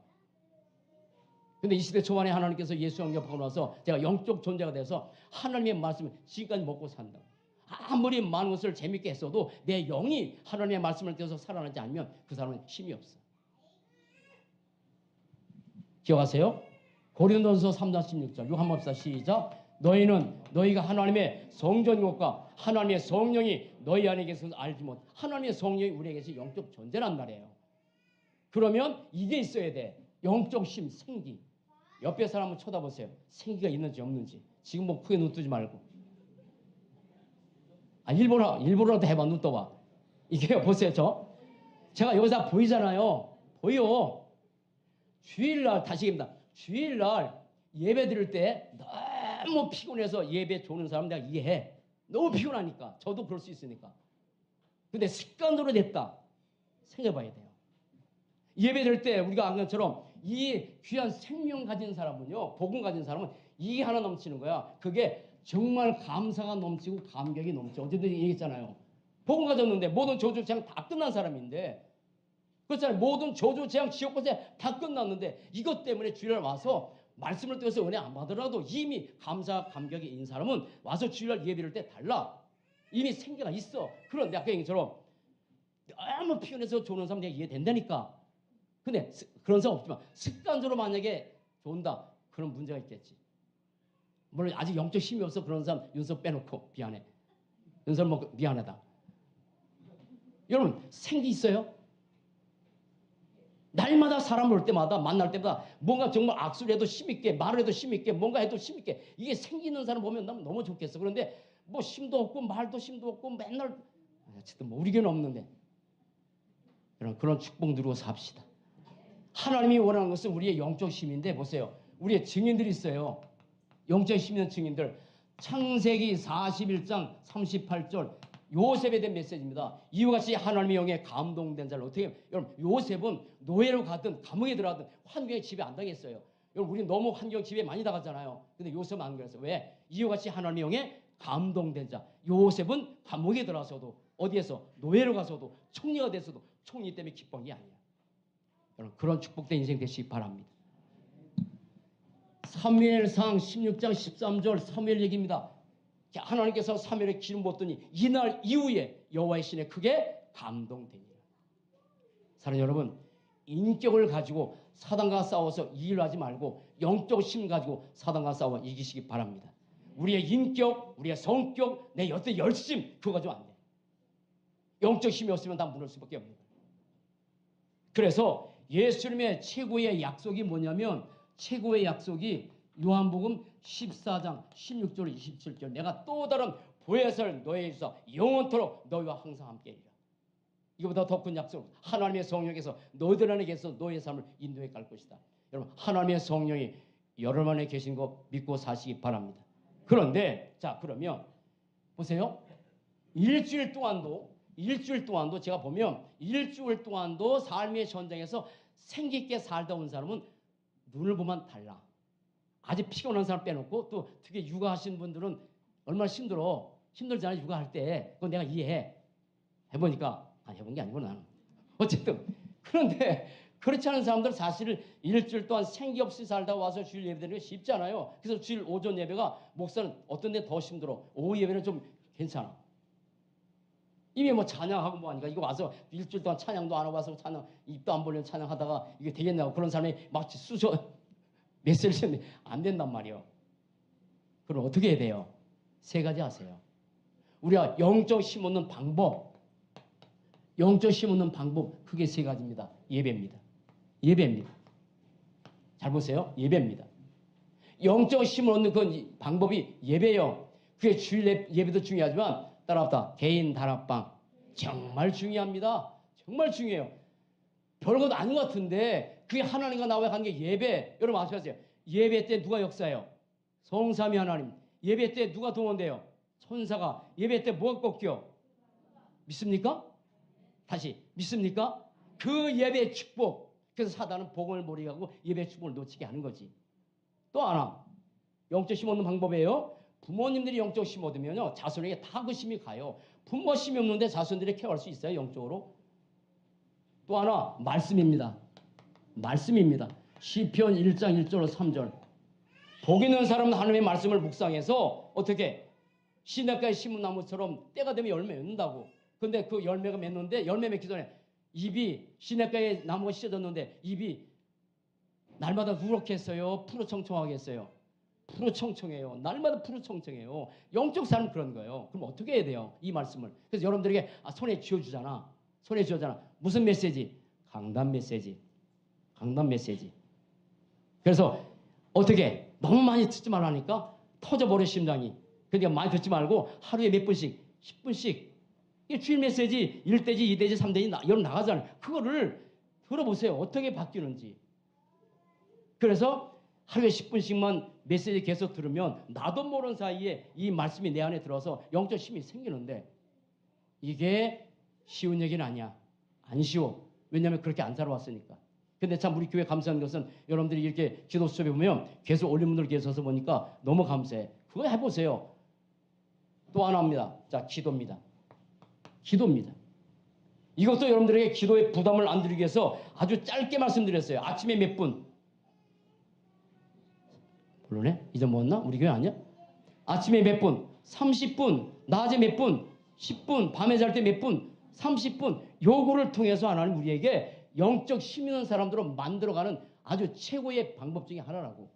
근데 이 시대 초반에 하나님께서 예수 영접하고 나서 제가 영적 존재가 돼서 하나님의 말씀을 지금까지 먹고 산다. 아무리 많은 것을 재밌게 했어도 내 영이 하나님의 말씀을 떼서 살아나지 않으면 그 사람은 힘이 없어. 기억하세요? 고린도전서 3장 16절 이거 한번 봅시다. 시작. 너희가 하나님의 성전인 것과 하나님의 성령이 너희 안에 계셔서 알지 못. 하나님의 성령이 우리에게서 영적 존재란 말이에요. 그러면 이게 있어야 돼. 영적 힘, 생기. 옆에 사람 한번 쳐다보세요. 생기가 있는지 없는지. 지금 뭐 크게 눈 뜨지 말고. 일부러라도 해봐. 눈 떠봐. 이게 보세요. 제가 여기서 보이잖아요. 보여. 주일날 다시입니다. 주일날 예배 드릴 때 너무 피곤해서 예배 조는 사람 내가 이해해. 너무 피곤하니까. 저도 그럴 수 있으니까. 근데 습관으로 됐다. 생각해봐야 돼요. 예배 드릴 때 우리가 안경처럼 이 귀한 생명 가진 사람은요. 복음 가진 사람은 이게 하나 넘치는 거야. 그게 정말 감사가 넘치고 감격이 넘쳐. 어제도 얘기했잖아요. 복음 가졌는데 모든 저주 재앙 다 끝난 사람인데 그렇잖아요. 모든 저주 재앙 지옥고세 다 끝났는데 이것 때문에 주일날 와서 말씀을 통해서 은혜 안 받으라도 이미 감사 감격이 있는 사람은 와서 주일날 예배를 때 달라. 이미 생기가 있어. 그런데 아까 얘기처럼 너무 피곤해서 조는 사람 내가 이해된다니까. 근데 그런 사람 없지만 습관적으로 만약에 존다. 그런 문제가 있겠지. 물론 아직 영적 힘이 없어 그런 사람 윤석 빼놓고 미안해. 윤석 먹고 미안하다. 여러분 생기 있어요? 날마다 사람 볼 때마다 만날 때마다 뭔가 정말 악수를 해도 힘있게 말을 해도 힘있게 뭔가 해도 힘있게 이게 생기는 사람 보면 너무 좋겠어. 그런데 뭐 힘도 없고 말도 힘도 없고 맨날 어쨌든 뭐 우리 교회는 없는데 그런 축복 누리고 삽시다. 하나님이 원하는 것은 우리의 영적 힘인데 보세요. 우리의 증인들이 있어요. 영적 힘 있는 증인들. 창세기 41장 38절 요셉에 대한 메시지입니다. 이와 같이 하나님의 영에 감동된 자를 어떻게 해요? 여러분 요셉은 노예로 가든 감옥에 들어가든 환경에 지배 안 당했어요. 여러분 우리 너무 환경 지배 많이 당하잖아요. 근데 요셉은 안 그랬어요. 왜? 이와 같이 하나님의 영에 감동된 자. 요셉은 감옥에 들어가서도 어디에서 노예로 가서도 총리가 돼서도 총리 때문에 기뻐한 게 아니에요. 여러분 그런 축복된 인생 되시기 바랍니다. 사무엘상 16장 13절 사무엘 얘기입니다. 하나님께서 사무엘에 기름 붓더니 이날 이후에 여호와의 신에 크게 감동되니라. 사랑하는 여러분, 인격을 가지고 사단과 싸워서 일을 하지 말고 영적 힘 가지고 사단과 싸워 이기시기 바랍니다. 우리의 인격, 우리의 성격, 내 어떤 열심 그거 가지고 안 돼. 영적 힘이 없으면 다 무너질 수밖에 없는 거예요. 그래서 예수님의 최고의 약속이 뭐냐면 최고의 약속이 요한복음 14장 16절 27절 내가 또 다른 보혜사를 너희에게 주사 영원토록 너희와 항상 함께하리라. 이거보다 더 큰 약속. 하나님의 성령께서 너희들 안에 계셔서 너희의 삶을 인도해 갈 것이다. 여러분 하나님의 성령이 여러분 안에 계신 거 믿고 사시기 바랍니다. 그런데 자 그러면 보세요. 일주일 동안도 제가 보면 일주일 동안도 삶의 전쟁에서 생기 있게 살다 온 사람은 눈을 보면 달라. 아주 피곤한 사람 빼놓고 또 특히 육아하신 분들은 얼마나 힘들잖아요. 육아할 때. 그건 내가 이해해. 해보니까 해본 게 아니고 나는. 어쨌든 그런데 그렇지 않은 사람들 사실 일주일 동안 생기 없이 살다 와서 주일 예배 드리는 게 쉽지 않아요. 그래서 주일 오전 예배가 목사는 어떤 데 더 힘들어. 오후 예배는 좀 괜찮아. 이미 뭐 찬양하고 뭐 하니까 이거 와서 일주일 동안 찬양도 안 하고 와서 찬양 입도 안 벌리는 찬양하다가 이게 되겠냐고 그런 사람이 마치 메시지는 안 된단 말이에요. 그럼 어떻게 해야 돼요? 세 가지 하세요. 우리가 영적 힘 얻는 방법 그게 세 가지입니다. 예배입니다. 잘 보세요. 예배입니다. 영적 힘을 얻는 그 방법이 예배예요. 그게 주일 예배도 중요하지만 따라합다. 개인 다락방 정말 중요합니다. 정말 중요해요. 별것 아닌 것 같은데 그게 하나님과 나와의 관계 예배. 여러분 아시겠어요? 예배 때 누가 역사해요? 성삼위 하나님. 예배 때 누가 동원돼요? 천사가. 예배 때 뭐가 꺾여? 믿습니까? 다시 믿습니까? 그 예배의 축복. 그래서 사단은 복음을 모르게 하고 예배의 축복을 놓치게 하는 거지. 또 하나 영적 힘 얻는 방법이에요. 부모님들이 영적 힘 얻으면요 자손에게 다 그 힘이 가요. 부모 힘이 없는데 자손들이 케어할 수 있어요 영적으로? 또 하나 말씀입니다. 시편 1장 1절 3절 복 있는 사람은 하나님의 말씀을 묵상해서 어떻게 시냇가의 심은 나무처럼 때가 되면 열매 맺는다고. 근데 그 열매가 맺는데 열매 맺기 전에 입이 시냇가에 나무가 씌어졌는데 입이 날마다 누렇게 했어요? 푸르청청하게 했어요? 푸르청청해요. 날마다 푸르청청해요. 영적 삶은 그런 거예요. 그럼 어떻게 해야 돼요? 이 말씀을. 그래서 여러분들에게 손에 쥐어주잖아. 무슨 메시지? 강단 메시지. 그래서 어떻게 너무 많이 듣지 말라니까 터져버려 심장이. 그러니까 많이 듣지 말고 하루에 몇 분씩 10분씩 이게 주일 메시지 1대지 2대지 3대지 여러분 나가잖아요. 그거를 들어보세요. 어떻게 바뀌는지. 그래서 하루에 10분씩만 메시지 계속 들으면 나도 모르는 사이에 이 말씀이 내 안에 들어서 영적 힘이 생기는데 이게 쉬운 얘기는 아니야. 안 쉬워. 왜냐하면 그렇게 안 살아왔으니까. 근데 참 우리 교회 감사한 것은 여러분들이 이렇게 기도 수업에 보면 계속 올린 분들 계셔서 보니까 너무 감사해. 그거 해보세요. 또 하나 합니다. 자, 기도입니다. 이것도 여러분들에게 기도의 부담을 안 드리기 위해서 아주 짧게 말씀드렸어요. 아침에 몇 분? 물론에 잊어먹었나? 우리 교회 아니야? 아침에 몇 분? 30분. 낮에 몇 분? 10분. 밤에 잘 때 몇 분? 30분. 요거를 통해서 하나님 우리에게 영적 힘 있는 사람들로 만들어가는 아주 최고의 방법 중에 하나라고.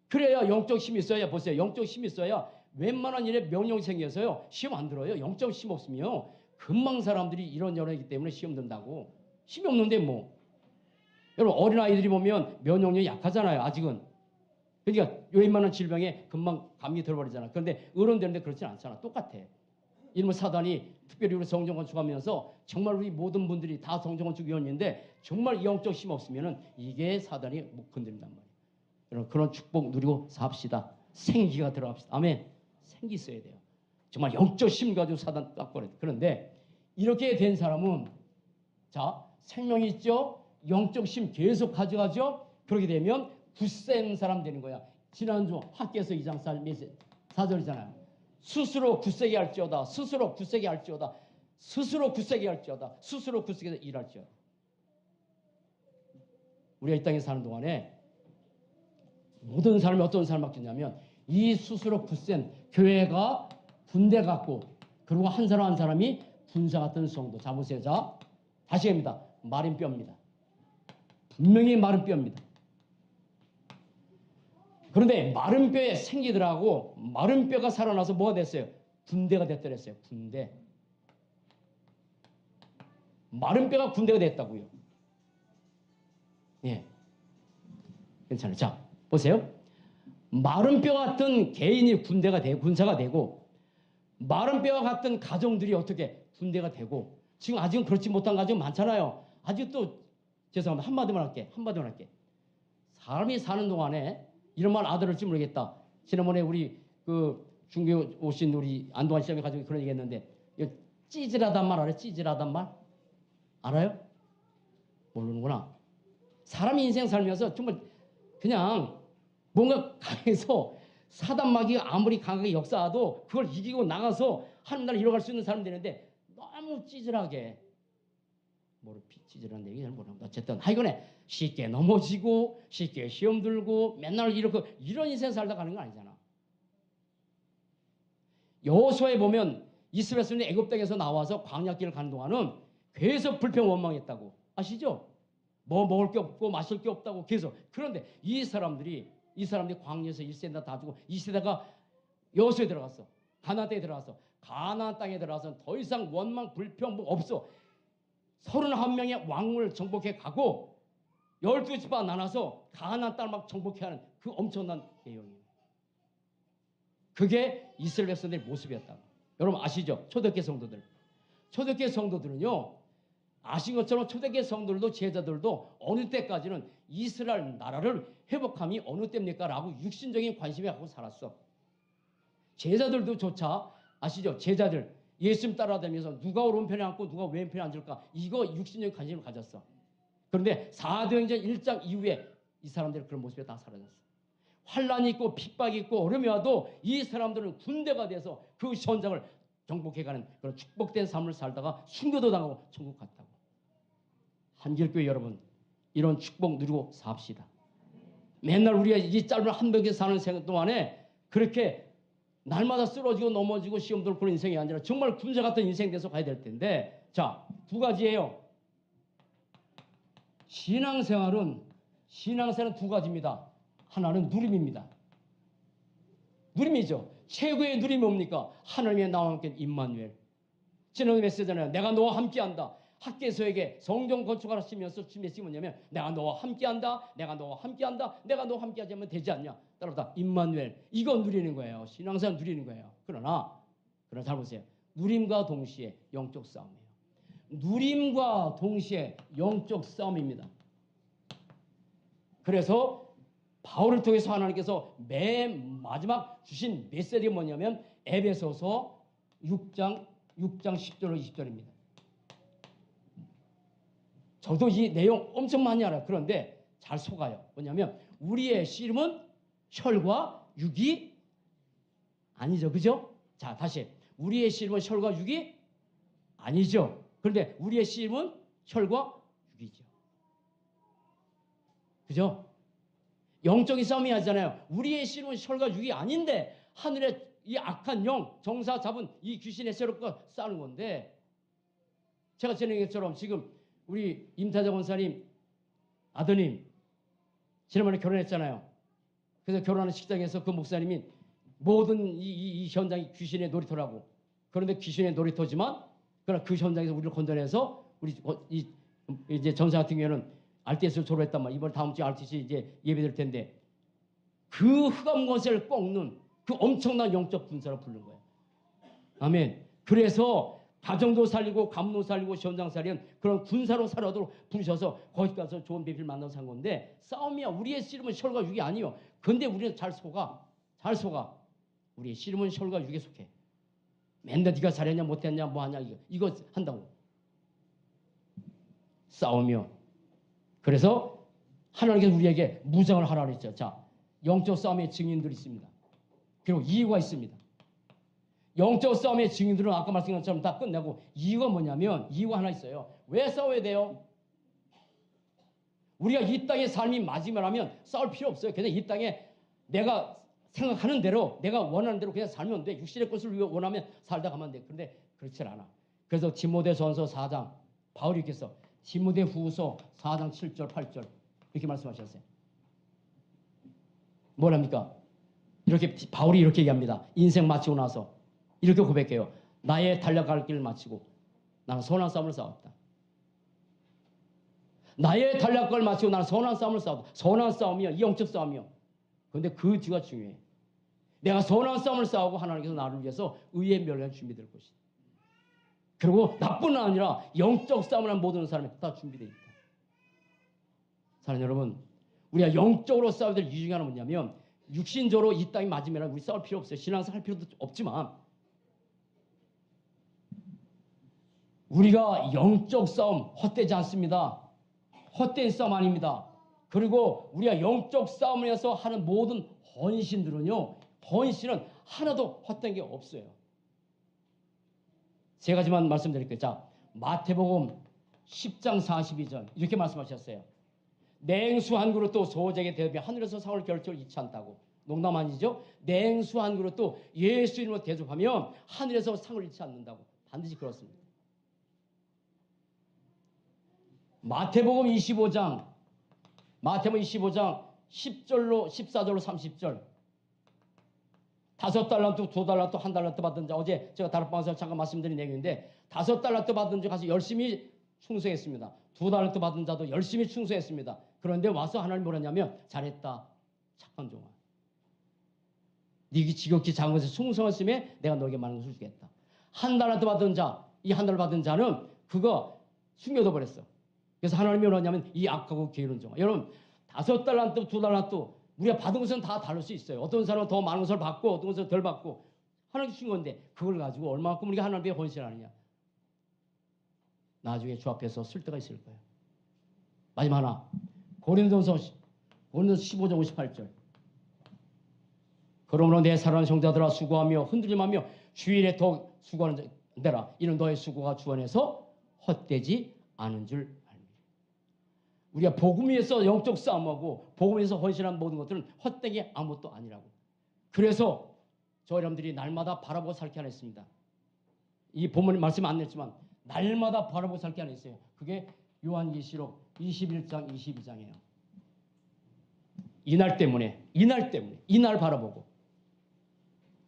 그래야 영적 힘이 있어야 보세요. 영적 힘이 있어야 웬만한 일에 명령이 생겨서요. 시험 안 들어요. 영적 힘 없으면 금방 사람들이 이런저런이기 때문에 시험 든다고. 힘이 없는데 뭐. 여러분 어린아이들이 보면 면역력이 약하잖아요. 아직은. 그러니까 웬만한 질병에 금방 감기 들어버리잖아. 그런데 어른들인데 그렇진 않잖아. 똑같아. 이놈의 사단이 특별히 우리 성전건축하면서 정말 우리 모든 분들이 다 성전건축 위원인데 정말 영적 힘 없으면은 이게 사단이 못 건드린단 말이에요. 여러분 그런 축복 누리고 삽시다. 생기가 들어갑시다. 아멘. 생기 있어야 돼요. 정말 영적 힘 가지고 사단 깎아내야 돼. 그런데 이렇게 된 사람은 자 생명이 있죠. 영적 힘 계속 가져가죠. 그렇게 되면 굳센 사람 되는 거야. 지난주 학교에서 2장 4절이잖아요. 스스로 굳세게 할지어다. 스스로 굳세게 할지어다. 스스로 굳세게 할지어다. 스스로 굳세게 일할지어다. 우리가 이 땅에 사는 동안에 모든 사람이 어떤 삶을 맡겼냐면 이 스스로 굳센 교회가 군대 같고 그리고 한 사람 한 사람이 군사 같은 성도. 자 보세요. 자 다시 합니다. 마른 뼈입니다. 분명히 마른 뼈입니다. 그런데 마른 뼈에 생기더라고 마른 뼈가 살아나서 뭐가 됐어요? 군대가 됐더랬어요. 군대. 마른 뼈가 군대가 됐다고요. 예, 괜찮아요. 자 보세요. 마른 뼈 같은 개인이 군대가 되고 군사가 되고 마른 뼈와 같은 가정들이 어떻게 군대가 되고 지금 아직은 그렇지 못한 가정 많잖아요. 아직도 죄송합니다. 한마디만 할게. 사람이 사는 동안에 이런 말 알아들을지 모르겠다. 지난번에 우리 그 중교 오신 우리 안동환 시장에 가지고 그런 얘기했는데 찌질하단 말 알아요? 찌질하단 말 알아요? 모르는구나. 사람이 인생 살면서 정말 그냥 뭔가 강해서 사단마귀가 아무리 강하게 역사해도 그걸 이기고 나가서 하늘나라 이뤄갈 수 있는 사람 되는데 너무 찌질하게 찌질한 얘기 잘 모릅니다. 어쨌든 하여간에 쉽게 넘어지고 쉽게 시험 들고 맨날 이런 인생 살다 가는 거 아니잖아. 여호수아에 보면 이스라엘 백성이 애굽 땅에서 나와서 광야길을 가는 동안은 계속 불평 원망했다고 아시죠? 뭐 먹을 게 없고 마실 게 없다고 계속. 그런데 이 사람들이 광야에서 1세대 다 주고 2세대가 여호수아에 들어갔어. 가나안 땅에 들어갔어. 가나안 땅에 들어가서 더 이상 원망 불평 뭐 없어. 31명의 왕을 정복해 가고 12지파 나눠서 가나안 땅을 막 정복해 하는 그 엄청난 내용이에요. 그게 이스라엘 백성들의 모습이었다. 여러분 아시죠? 초대교회 성도들. 초대교회 성도들은요. 아신 것처럼 초대교회 성도들도 제자들도 어느 때까지는 이스라엘 나라를 회복함이 어느 때입니까? 라고 육신적인 관심을 갖고 살았어. 제자들도 조차 아시죠? 제자들 예수님 따라다니면서 누가 오른편에 앉고 누가 왼편에 앉을까? 이거 육신적인 관심을 가졌어. 그런데 사도행전 1장 이후에 이 사람들은 그런 모습이 다 사라졌어. 환란이 있고 핍박이 있고 어려움이 와도 이 사람들은 군대가 돼서 그 현장을 정복해가는 그런 축복된 삶을 살다가 순교도 당하고 천국 갔다고. 한길교회 여러분 이런 축복 누리고 삽시다. 맨날 우리가 이 짧은 한 벽에 사는 생각 동안에 그렇게 날마다 쓰러지고 넘어지고 시험 들고 그런 인생이 아니라 정말 군사 같은 인생 돼서 가야 될 텐데 자, 두 가지예요. 신앙생활은 두 가지입니다. 하나는 누림입니다. 누림이죠. 최고의 누림이 뭡니까? 하나님의 나와 함께 임마누엘. 지난번에 메시지잖아요. 내가 너와 함께한다. 학개서에게 성전 건축하시면서 주신 메시지 뭐냐면 내가 너와 함께한다. 내가 너와 함께한다. 내가 너와 함께하지 않으면 되지 않냐. 따라서 임마누엘. 이거 누리는 거예요. 신앙생활 누리는 거예요. 그러나 잘 보세요. 누림과 동시에 영적 싸움이에요. 누림과 동시에 영적 싸움입니다. 그래서 바울을 통해서 하나님께서 맨 마지막 주신 메시지가 뭐냐면 에베소서 6장 10절로 20절입니다. 저도 이 내용 엄청 많이 알아요. 그런데 잘 속아요. 뭐냐면 우리의 씨름은 혈과 육이 아니죠. 그죠? 자, 다시. 우리의 씨름은 혈과 육이 아니죠. 그런데 우리의 씨름은 혈과 육이죠. 그죠? 영적인 싸움이 하잖아요. 우리의 씨름은 혈과 육이 아닌데 하늘의 이 악한 영, 정사 잡은 이 귀신의 세력과 싸우는 건데 제가 지난 것처럼 지금 우리 임타자 권사님 아드님 지난번에 결혼했잖아요. 그래서 결혼하는 식장에서 그 목사님이 모든 이 현장이 귀신의 놀이터라고. 그런데 귀신의 놀이터지만 그러나 그 현장에서 우리를 건져내서 우리 이제 전사 같은 경우에는 RTS를 졸업했단 말이야. 이번 다음 주에 RTC 이제 예배될 텐데 그 흑암 권세를 꺾는 그 엄청난 영적 분사를 부른 거예요. 아멘. 그래서 가정도 살리고 가문도 살리고 시험장 살리는 그런 군사로 살아도 부르셔서 거기 가서 좋은 배필 만나서 산 건데 싸움이야. 우리의 씨름은 혈과 육이 아니요. 근데 우리는 잘 속아. 우리의 씨름은 혈과 육에 속해. 맨날 네가 잘했냐 못했냐 뭐하냐 이거 한다고. 싸우며. 그래서 하나님께서 우리에게 무장을 하라 그랬죠. 자, 영적 싸움의 증인들이 있습니다. 그리고 이유가 있습니다. 영적 싸움의 증인들은 아까 말씀드린 것처럼 다 끝내고 이유가 뭐냐면 이유가 하나 있어요. 왜 싸워야 돼요? 우리가 이 땅의 삶이 맞으면 싸울 필요 없어요. 그냥 이 땅에 내가 생각하는 대로 내가 원하는 대로 그냥 살면 돼. 육신의 것을 원하면 살다 가면 돼. 그런데 그렇지 않아. 그래서 디모데전서 4장 바울이 이렇게 써. 디모데후서 4장 7절 8절 이렇게 말씀하셨어요. 뭐랍니까? 이렇게 바울이 이렇게 얘기합니다. 인생 마치고 나서 이렇게 고백해요. 나의 달려갈 길을 마치고 나는 선한 싸움을 싸웠다. 나의 달려갈 걸 마치고 나는 선한 싸움을 싸웠다. 선한 싸움이요. 영적 싸움이요. 그런데 그 뒤가 중요해. 내가 선한 싸움을 싸우고 하나님께서 나를 위해서 의의 멸관이 준비될 것이다. 그리고 나뿐 아니라 영적 싸움을 하는 모든 사람이 다 준비되어 있다. 사랑하는 여러분, 우리가 영적으로 싸워야 될 이유 중에 하나는 뭐냐면 육신적으로 이 땅이 맞으면 우리 싸울 필요 없어요. 신앙생활 할 필요도 없지만 우리가 영적 싸움 헛되지 않습니다. 헛된 싸움 아닙니다. 그리고 우리가 영적 싸움을 해서 하는 모든 헌신들은요. 헌신은 하나도 헛된 게 없어요. 세 가지만 말씀드릴게요. 자, 마태복음 10장 42절 이렇게 말씀하셨어요. 냉수 한 그릇도 소적에 대비 하늘에서 상을 결정을 잃지 않다고. 농담 아니죠? 냉수 한 그릇도 예수 이름으로 대접하면 하늘에서 상을 잃지 않는다고. 반드시 그렇습니다. 마태복음 25장 10절로 14절로 30절 5달란트, 2달란트, 1달란트 받은 자 어제 제가 다락방에서 잠깐 말씀드린 내용인데 5달란트 받은 자 가서 열심히 충성했습니다. 2달란트 받은 자도 열심히 충성했습니다. 그런데 와서 하나님 뭐라냐면 잘했다 착한 종아. 네가 지극히 작은 것에 충성했음에 내가 너에게 많은 것을 주겠다. 1달란트 받은 자, 이 1달 받은 자는 그거 숨겨둬 버렸어. 그래서 하나님이 뭐라냐면 이 악하고 게으른 종아. 여러분 5달란트, 2달란트 우리가 받은 것은 다 다를 수 있어요. 어떤 사람은 더 많은 것을 받고 어떤 것은 덜 받고 하나님 주신 건데 그걸 가지고 얼마만큼 우리가 하나님 앞에 헌신하느냐. 나중에 주 앞에서 쓸 때가 있을 거예요. 마지막 하나 고린도서 15장 58절 그러므로 내 사랑하는 형제들아 수고하며 흔들림하며 주일에 더 수고하는 데라 이는 너의 수고가 주 안에서 헛되지 않은 줄 압니다. 우리가 복음 위에서 영적 싸움하고 복음 위에서 헌신한 모든 것들은 헛된 게 아무것도 아니라고. 그래서 저 여러분들이 날마다 바라보고 살게 하나 있습니다. 이 본문 말씀 안 냈지만 날마다 바라보고 살게 하나 있어요. 그게 요한계시록 21장 22장이에요. 이날 때문에 이날 바라보고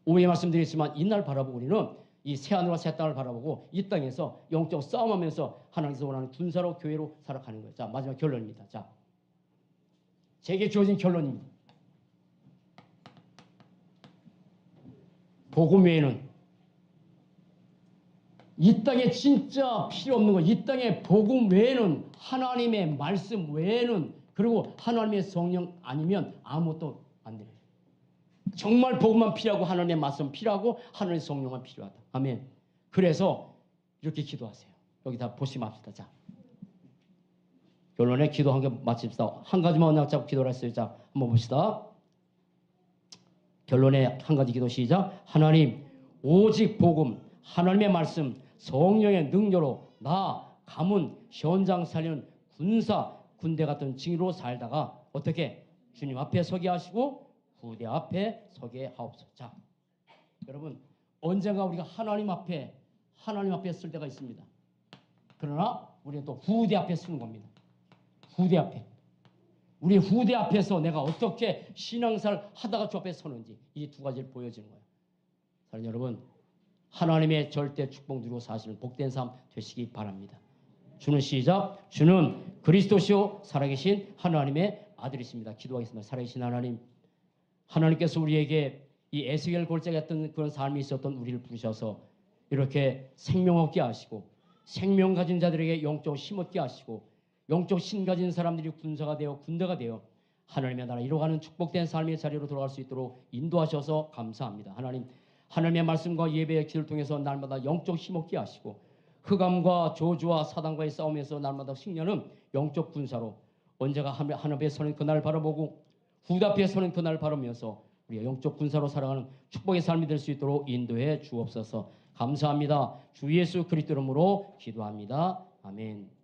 오후에 말씀드렸지만 이날 바라보고 우리는 이 새하늘과 새 땅을 바라보고 이 땅에서 영적 싸움하면서 하나님께서 원하는 군사로 교회로 살아가는 거예요. 자, 마지막 결론입니다. 자, 제게 주어진 결론입니다. 복음 외에는 이 땅에 진짜 필요 없는 거, 이 땅에 복음 외에는 하나님의 말씀 외에는 그리고 하나님의 성령 아니면 아무것도 안 돼요. 정말 복음만 필요하고 하나님의 말씀 필요하고 하나님의 성령만 필요하다. 아멘. 그래서 이렇게 기도하세요. 여기 다 보시면 합시다. 자, 결론에 기도 한 개 마칩시다. 한 가지만 언약 잡고 기도를 했어요. 자, 한번 봅시다. 결론에 한 가지 기도 시작. 하나님, 오직 복음, 하나님의 말씀, 성령의 능력으로 나 가문 현장 살리는 군대 같은 증인으로 살다가 어떻게 주님 앞에 서게 하시고 후대 앞에 서게 하옵소서. 자, 여러분 언젠가 우리가 하나님 앞에 쓸 때가 있습니다. 그러나 우리는 또 후대 앞에 쓰는 겁니다. 후대 앞에. 우리 후대 앞에서 내가 어떻게 신앙생활 하다가 주 앞에 서는지 이 두 가지를 보여주는 거예요. 사랑하는 여러분, 하나님의 절대 축복 누리고 사시는 복된 삶 되시기 바랍니다. 주는 시작. 주는 그리스도시요 살아계신 하나님의 아들이십니다. 기도하겠습니다. 살아계신 하나님, 하나님께서 우리에게 이 에스겔 골짜기 같은 그런 삶이 있었던 우리를 부르셔서 이렇게 생명 얻게 하시고 생명 가진 자들에게 영적 힘 얻게 하시고 영적 신 가진 사람들이 군사가 되어 군대가 되어 하나님의 나라 이루어가는 축복된 삶의 자리로 돌아갈 수 있도록 인도하셔서 감사합니다. 하나님, 하나님의 말씀과 예배의 길을 통해서 날마다 영적 힘 얻게 하시고 흑암과 저주와 사단과의 싸움에서 날마다 승리하는 영적 군사로 언제가 하늘에 서는 그날 바라보고 후답에 서는 그날 바라면서 우리가 영적 군사로 살아가는 축복의 삶이 될 수 있도록 인도해 주옵소서. 감사합니다. 주 예수 그리스도 이름으로 기도합니다. 아멘.